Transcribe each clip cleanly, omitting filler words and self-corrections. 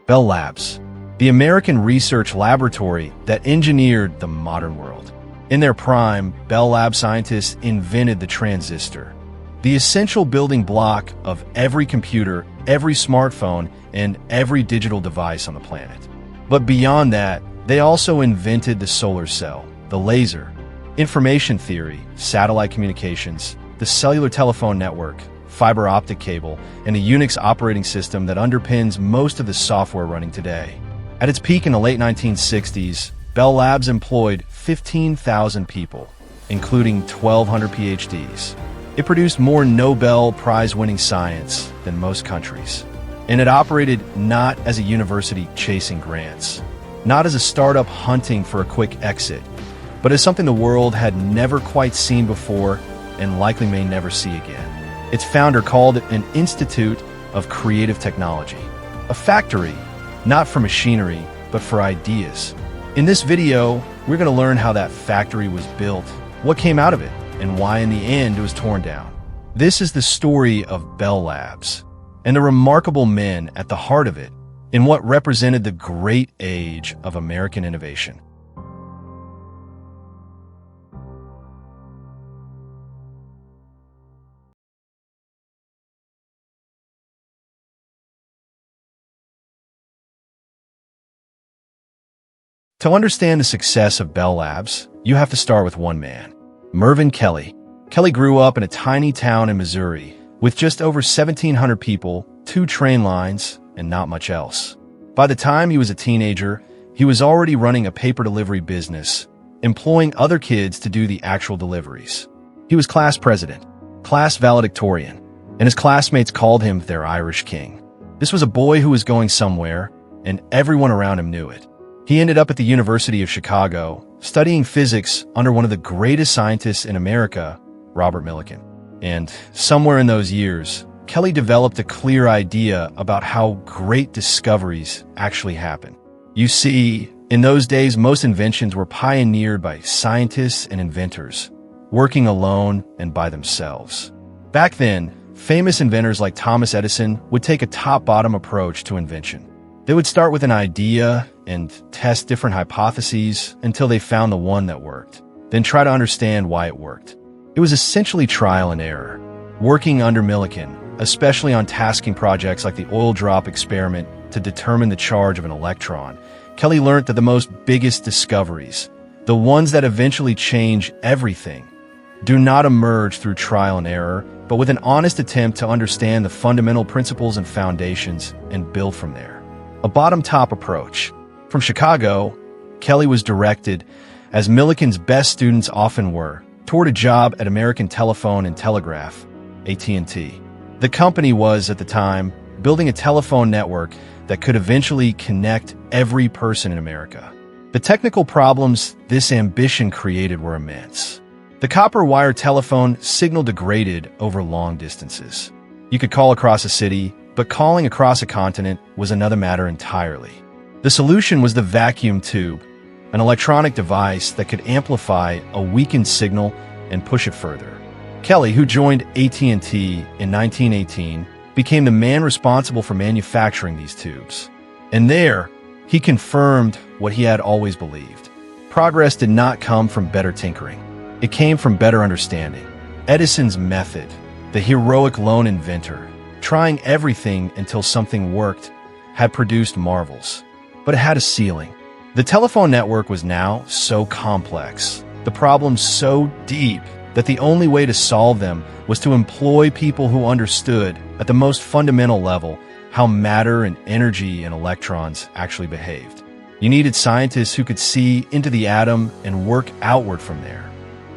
Bell Labs, the American research laboratory that engineered the modern world. In their prime, Bell Lab scientists invented the transistor, the essential building block of every computer, every smartphone, and every digital device on the planet. But beyond that, they also invented the solar cell, the laser, information theory, satellite communications, the cellular telephone network, fiber optic cable, and a Unix operating system that underpins most of the software running today. At its peak in the late 1960s, Bell Labs employed 15,000 people, including 1,200 PhDs. It produced more Nobel Prize-winning science than most countries. And it operated not as a university chasing grants, not as a startup hunting for a quick exit, but as something the world had never quite seen before and likely may never see again. Its founder called it an institute of creative technology, a factory, not for machinery, but for ideas. In this video, we're going to learn how that factory was built, what came out of it, and why in the end it was torn down. This is the story of Bell Labs, and the remarkable men at the heart of it, in what represented the great age of American innovation. To understand the success of Bell Labs, you have to start with one man, Mervyn Kelly. Kelly grew up in a tiny town in Missouri with just over 1,700 people, 2 train lines, and not much else. By the time he was a teenager, he was already running a paper delivery business, employing other kids to do the actual deliveries. He was class president, class valedictorian, and his classmates called him their Irish king. This was a boy who was going somewhere, and everyone around him knew it. He ended up at the University of Chicago, studying physics under one of the greatest scientists in America, Robert Millikan. And somewhere in those years, Kelly developed a clear idea about how great discoveries actually happen. You see, in those days, most inventions were pioneered by scientists and inventors, working alone and by themselves. Back then, famous inventors like Thomas Edison would take a top-bottom approach to invention. They would start with an idea and test different hypotheses until they found the one that worked, then try to understand why it worked. It was essentially trial and error. Working under Millikan, especially on tasking projects like the oil drop experiment to determine the charge of an electron, Kelly learned that the most biggest discoveries, the ones that eventually change everything, do not emerge through trial and error, but with an honest attempt to understand the fundamental principles and foundations and build from there. A bottom-top approach. From Chicago, Kelly was directed, as Millikan's best students often were, toward a job at American Telephone and Telegraph, AT&T. The company was, at the time, building a telephone network that could eventually connect every person in America. The technical problems this ambition created were immense. The copper wire telephone signal degraded over long distances. You could call across a city, but calling across a continent was another matter entirely. The solution was the vacuum tube, an electronic device that could amplify a weakened signal and push it further. Kelly, who joined AT&T in 1918, became the man responsible for manufacturing these tubes. And there, he confirmed what he had always believed. Progress did not come from better tinkering. It came from better understanding. Edison's method, the heroic lone inventor, trying everything until something worked, had produced marvels. But it had a ceiling. The telephone network was now so complex, the problems so deep, that the only way to solve them was to employ people who understood, at the most fundamental level, how matter and energy and electrons actually behaved. You needed scientists who could see into the atom and work outward from there.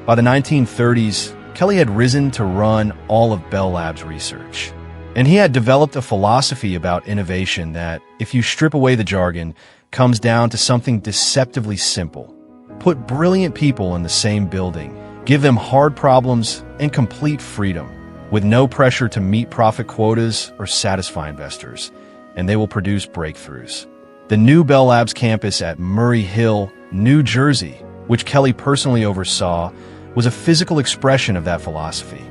By the 1930s, Kelly had risen to run all of Bell Labs research. And he had developed a philosophy about innovation that, if you strip away the jargon, comes down to something deceptively simple. Put brilliant people in the same building, give them hard problems and complete freedom, with no pressure to meet profit quotas or satisfy investors, and they will produce breakthroughs. The new Bell Labs campus at Murray Hill, New Jersey, which Kelly personally oversaw, was a physical expression of that philosophy.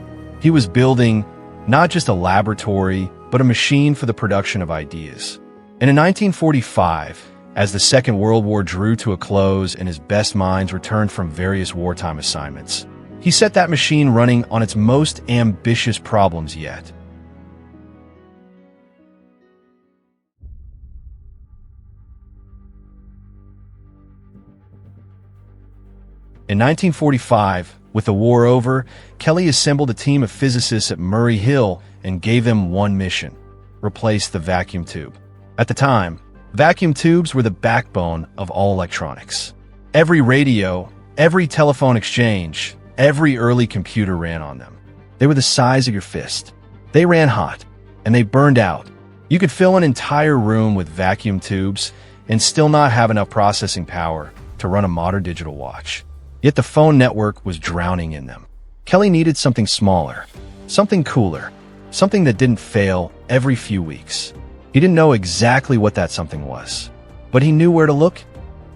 He was building not just a laboratory, but a machine for the production of ideas. And in 1945, as the Second World War drew to a close and his best minds returned from various wartime assignments, he set that machine running on its most ambitious problems yet. In 1945, with the war over, Kelly assembled a team of physicists at Murray Hill and gave them one mission: replace the vacuum tube. At the time, vacuum tubes were the backbone of all electronics. Every radio, every telephone exchange, every early computer ran on them. They were the size of your fist. They ran hot, and they burned out. You could fill an entire room with vacuum tubes and still not have enough processing power to run a modern digital watch. Yet the phone network was drowning in them. Kelly needed something smaller, something cooler, something that didn't fail every few weeks. He didn't know exactly what that something was, but he knew where to look,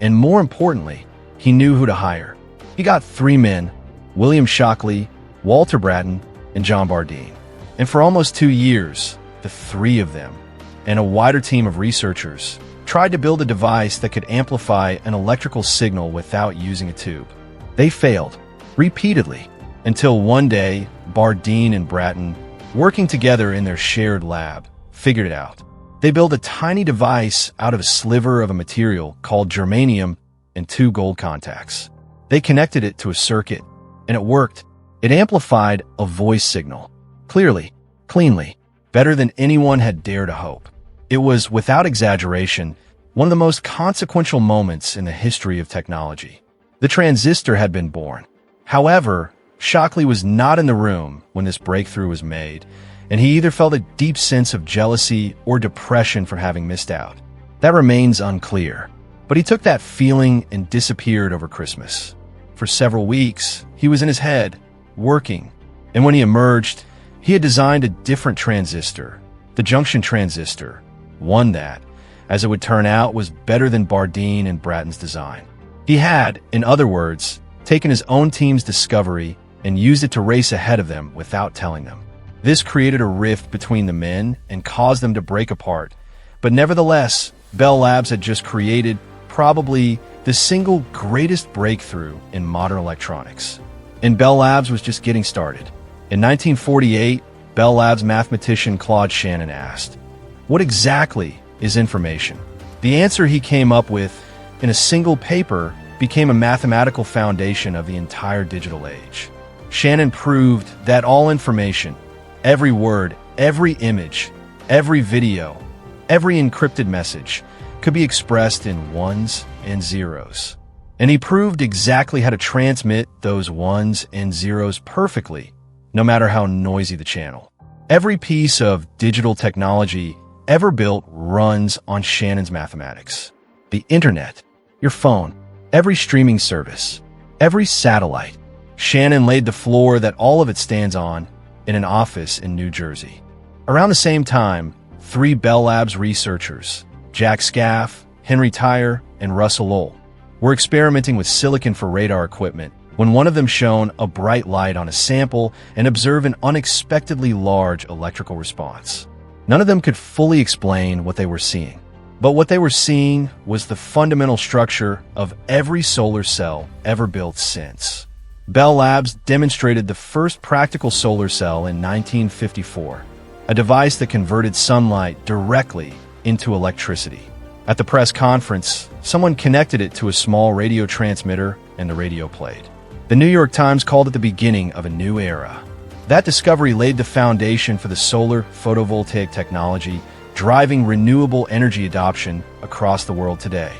and more importantly, he knew who to hire. He got 3 men, William Shockley, Walter Brattain, and John Bardeen. And for almost 2 years, the 3 of them, and a wider team of researchers, tried to build a device that could amplify an electrical signal without using a tube. They failed, repeatedly, until one day, Bardeen and Brattain, working together in their shared lab, figured it out. They built a tiny device out of a sliver of a material called germanium and 2 gold contacts. They connected it to a circuit, and it worked. It amplified a voice signal, clearly, cleanly, better than anyone had dared to hope. It was, without exaggeration, one of the most consequential moments in the history of technology. The transistor had been born. However, Shockley was not in the room when this breakthrough was made, and he either felt a deep sense of jealousy or depression for having missed out. That remains unclear, but he took that feeling and disappeared over Christmas. For several weeks, he was in his head, working, and when he emerged, he had designed a different transistor, the junction transistor, one that, as it would turn out, was better than Bardeen and Bratton's design. He had, in other words, taken his own team's discovery and used it to race ahead of them without telling them. This created a rift between the men and caused them to break apart. But nevertheless, Bell Labs had just created probably the single greatest breakthrough in modern electronics. And Bell Labs was just getting started. In 1948, Bell Labs mathematician Claude Shannon asked, "What exactly is information?" The answer he came up with in a single paper became a mathematical foundation of the entire digital age. Shannon proved that all information, every word, every image, every video, every encrypted message, could be expressed in ones and zeros. And he proved exactly how to transmit those ones and zeros perfectly, no matter how noisy the channel. Every piece of digital technology ever built runs on Shannon's mathematics. The internet, your phone, every streaming service, every satellite. Shannon laid the floor that all of it stands on in an office in New Jersey. Around the same time, 3 Bell Labs researchers, Jack Scaff, Henry Tyre, and Russell Lowell, were experimenting with silicon for radar equipment when one of them shone a bright light on a sample and observed an unexpectedly large electrical response. None of them could fully explain what they were seeing, but what they were seeing was the fundamental structure of every solar cell ever built since. Bell Labs demonstrated the first practical solar cell in 1954, a device that converted sunlight directly into electricity. At the press conference, someone connected it to a small radio transmitter and the radio played. The New York Times called it the beginning of a new era. That discovery laid the foundation for the solar photovoltaic technology, driving renewable energy adoption across the world today.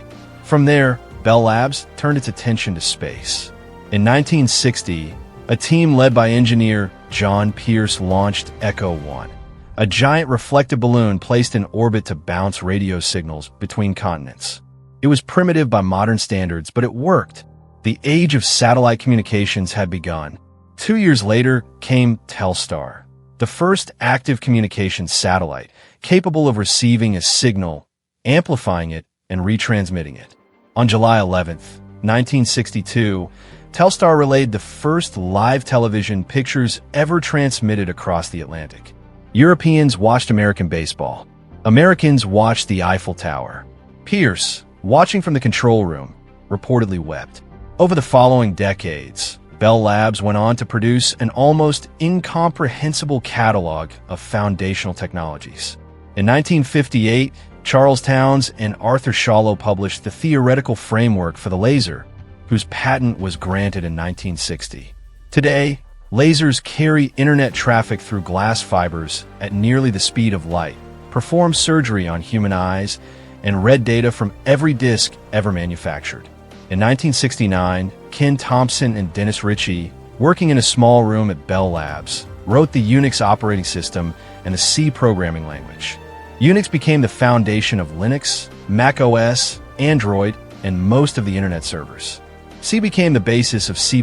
From there, Bell Labs turned its attention to space. In 1960, a team led by engineer John Pierce launched Echo 1, a giant reflective balloon placed in orbit to bounce radio signals between continents. It was primitive by modern standards, but it worked. The age of satellite communications had begun. 2 years later came Telstar, the first active communications satellite, capable of receiving a signal, amplifying it, and retransmitting it. On July 11th, 1962, Telstar relayed the first live television pictures ever transmitted across the Atlantic. Europeans watched American baseball. Americans watched the Eiffel Tower. Pierce, watching from the control room, reportedly wept. Over the following decades, Bell Labs went on to produce an almost incomprehensible catalog of foundational technologies. In 1958, Charles Townes and Arthur Schawlow published the theoretical framework for the laser, whose patent was granted in 1960. Today, lasers carry internet traffic through glass fibers at nearly the speed of light, perform surgery on human eyes, and read data from every disk ever manufactured. In 1969, Ken Thompson and Dennis Ritchie, working in a small room at Bell Labs, wrote the Unix operating system and the C programming language. Unix became the foundation of Linux, Mac OS, Android, and most of the internet servers. C became the basis of C++,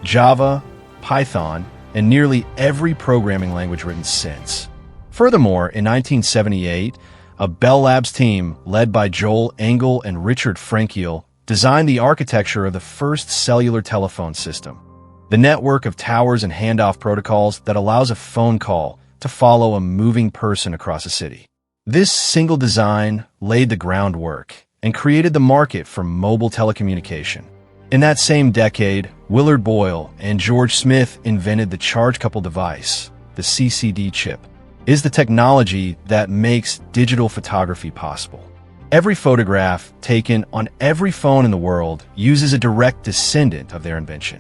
Java, Python, and nearly every programming language written since. Furthermore, in 1978, a Bell Labs team led by Joel Engel and Richard Frankiel designed the architecture of the first cellular telephone system, the network of towers and handoff protocols that allows a phone call to follow a moving person across a city. This single design laid the groundwork and created the market for mobile telecommunication. In that same decade, Willard Boyle and George Smith invented the charge-coupled device, the CCD chip. It is the technology that makes digital photography possible. Every photograph taken on every phone in the world uses a direct descendant of their invention.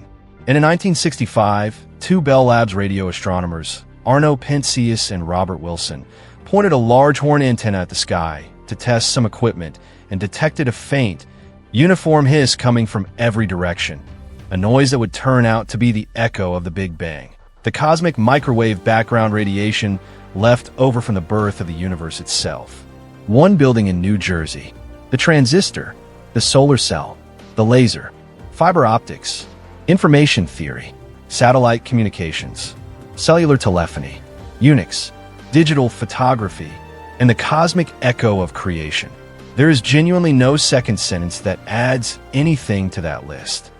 And in 1965, two Bell Labs radio astronomers, Arno Penzias and Robert Wilson, pointed a large horn antenna at the sky to test some equipment and detected a faint, uniform hiss coming from every direction, a noise that would turn out to be the echo of the Big Bang, the cosmic microwave background radiation left over from the birth of the universe itself. One building in New Jersey, the transistor, the solar cell, the laser, fiber optics, information theory, satellite communications, cellular telephony, Unix, digital photography, and the cosmic echo of creation. There is genuinely no second sentence that adds anything to that list.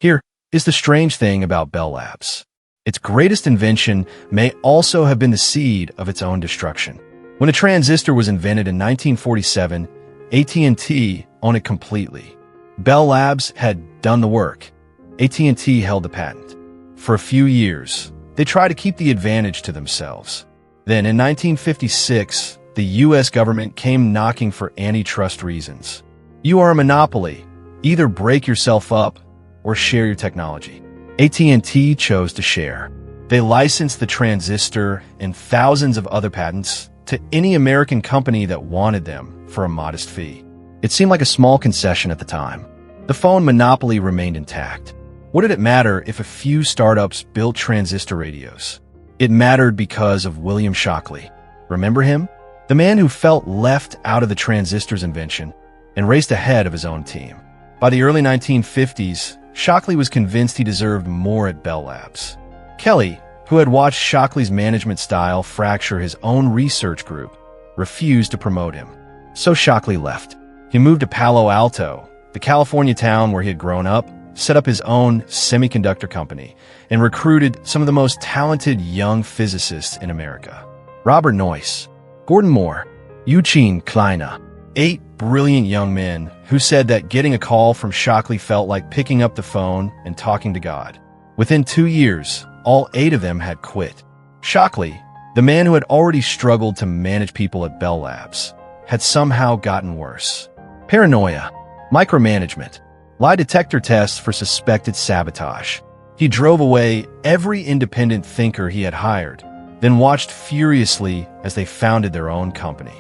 Here is the strange thing about Bell Labs. Its greatest invention may also have been the seed of its own destruction. When a transistor was invented in 1947, AT&T owned it completely. Bell Labs had done the work. AT&T held the patent. For a few years, they tried to keep the advantage to themselves. Then in 1956, the U.S. government came knocking for antitrust reasons. You are a monopoly. Either break yourself up or share your technology. AT&T chose to share. They licensed the transistor and thousands of other patents to any American company that wanted them for a modest fee. It seemed like a small concession at the time. The phone monopoly remained intact. What did it matter if a few startups built transistor radios? It mattered because of William Shockley. Remember him? The man who felt left out of the transistor's invention and raced ahead of his own team. By the early 1950s, Shockley was convinced he deserved more at Bell Labs. Kelly, who had watched Shockley's management style fracture his own research group, refused to promote him. So Shockley left. He moved to Palo Alto, the California town where he had grown up, set up his own semiconductor company, and recruited some of the most talented young physicists in America. Robert Noyce, Gordon Moore, Eugene Kleiner, 8 brilliant young men who said that getting a call from Shockley felt like picking up the phone and talking to God. Within 2 years, all 8 of them had quit. Shockley, the man who had already struggled to manage people at Bell Labs, had somehow gotten worse. Paranoia, micromanagement, lie detector tests for suspected sabotage. He drove away every independent thinker he had hired, then watched furiously as they founded their own company.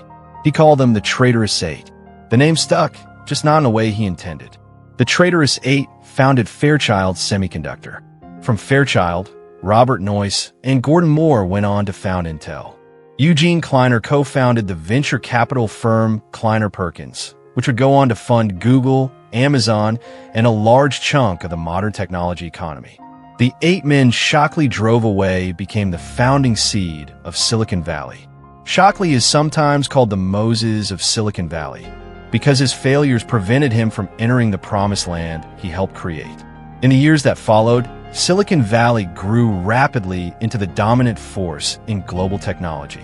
He called them the Traitorous 8. The name stuck, just not in the way he intended. The Traitorous 8 founded Fairchild Semiconductor. From Fairchild, Robert Noyce and Gordon Moore went on to found Intel. Eugene Kleiner co-founded the venture capital firm Kleiner Perkins, which would go on to fund Google, Amazon, and a large chunk of the modern technology economy. The 8 men Shockley drove away became the founding seed of Silicon Valley. Shockley is sometimes called the Moses of Silicon Valley. because his failures prevented him from entering the promised land he helped create. In the years that followed, Silicon Valley grew rapidly into the dominant force in global technology.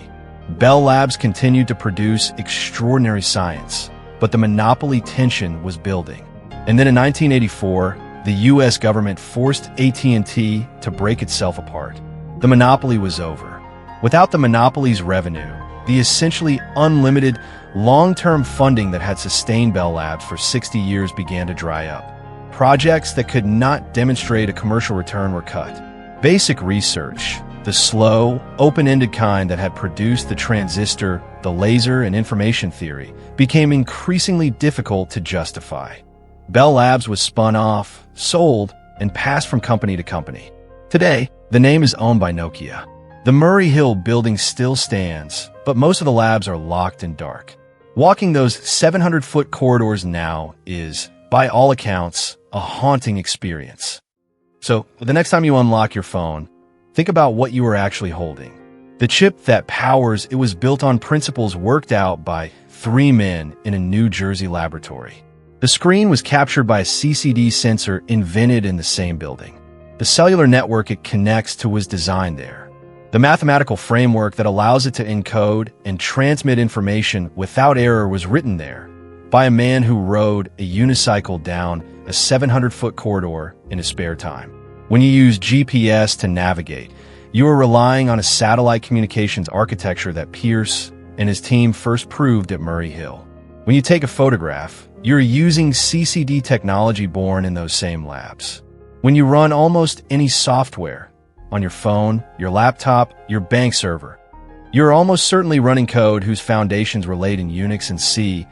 Bell Labs continued to produce extraordinary science, but the monopoly tension was building. And then in 1984, the US government forced AT&T to break itself apart. The monopoly was over. Without the monopoly's revenue, the essentially unlimited long-term funding that had sustained Bell Labs for 60 years began to dry up. Projects that could not demonstrate a commercial return were cut. Basic research, the slow, open-ended kind that had produced the transistor, the laser, and information theory, became increasingly difficult to justify. Bell Labs was spun off, sold, and passed from company to company. Today, the name is owned by Nokia. The Murray Hill building still stands, but most of the labs are locked and dark. Walking those 700-foot corridors now is, by all accounts, a haunting experience. So, the next time you unlock your phone, think about what you are actually holding. The chip that powers it was built on principles worked out by 3 men in a New Jersey laboratory. The screen was captured by a CCD sensor invented in the same building. The cellular network it connects to was designed there. The mathematical framework that allows it to encode and transmit information without error was written there by a man who rode a unicycle down a 700-foot corridor in his spare time. When you use GPS to navigate, you are relying on a satellite communications architecture that Pierce and his team first proved at Murray Hill. When you take a photograph, you're using CCD technology born in those same labs. When you run almost any software, on your phone, your laptop, your bank server, you're almost certainly running code whose foundations were laid in Unix and C,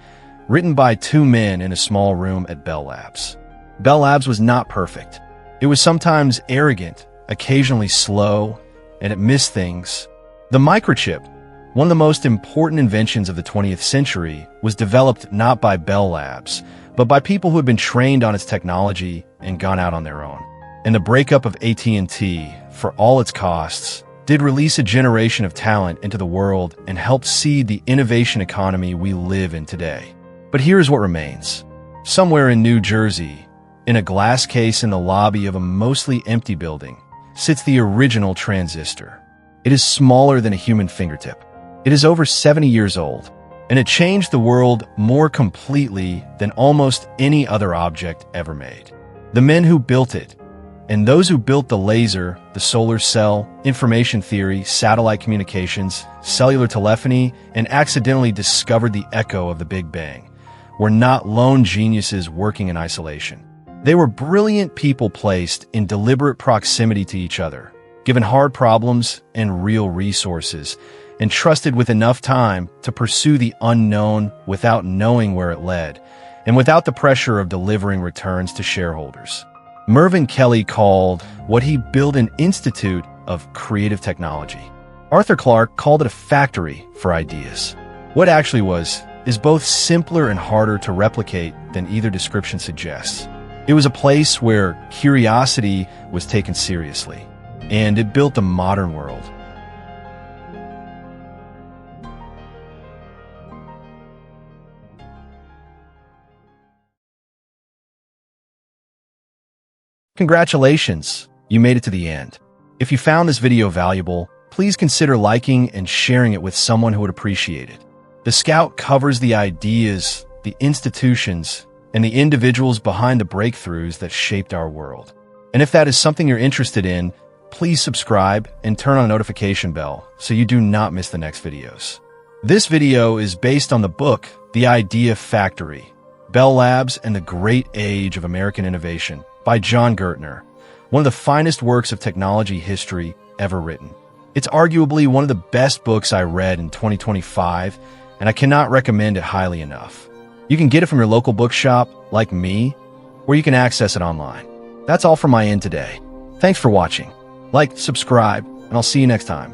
written by 2 men in a small room at Bell Labs. Bell Labs was not perfect. It was sometimes arrogant, occasionally slow, and it missed things. The microchip, one of the most important inventions of the 20th century, was developed not by Bell Labs, but by people who had been trained on its technology and gone out on their own. And the breakup of AT&T, for all its costs, did release a generation of talent into the world and helped seed the innovation economy we live in today. But here's what remains. Somewhere in New Jersey, in a glass case in the lobby of a mostly empty building, sits the original transistor. It is smaller than a human fingertip. It is over 70 years old, and it changed the world more completely than almost any other object ever made. The men who built it, and those who built the laser, the solar cell, information theory, satellite communications, cellular telephony, and accidentally discovered the echo of the Big Bang, were not lone geniuses working in isolation. They were brilliant people placed in deliberate proximity to each other, given hard problems and real resources, and trusted with enough time to pursue the unknown without knowing where it led, and without the pressure of delivering returns to shareholders. Mervyn Kelly called what he built an institute of creative technology. Arthur Clarke called it a factory for ideas. What actually was is both simpler and harder to replicate than either description suggests. It was a place where curiosity was taken seriously, and it built a modern world. Congratulations! You made it to the end. If you found this video valuable, please consider liking and sharing it with someone who would appreciate it. The Scout covers the ideas, the institutions, and the individuals behind the breakthroughs that shaped our world. And if that is something you're interested in, please subscribe and turn on the notification bell so you do not miss the next videos. This video is based on the book, The Idea Factory, Bell Labs and the Great Age of American Innovation by John Gertner, one of the finest works of technology history ever written. It's arguably one of the best books I read in 2025, and I cannot recommend it highly enough. You can get it from your local bookshop, like me, or you can access it online. That's all from my end today. Thanks for watching. Like, subscribe, and I'll see you next time.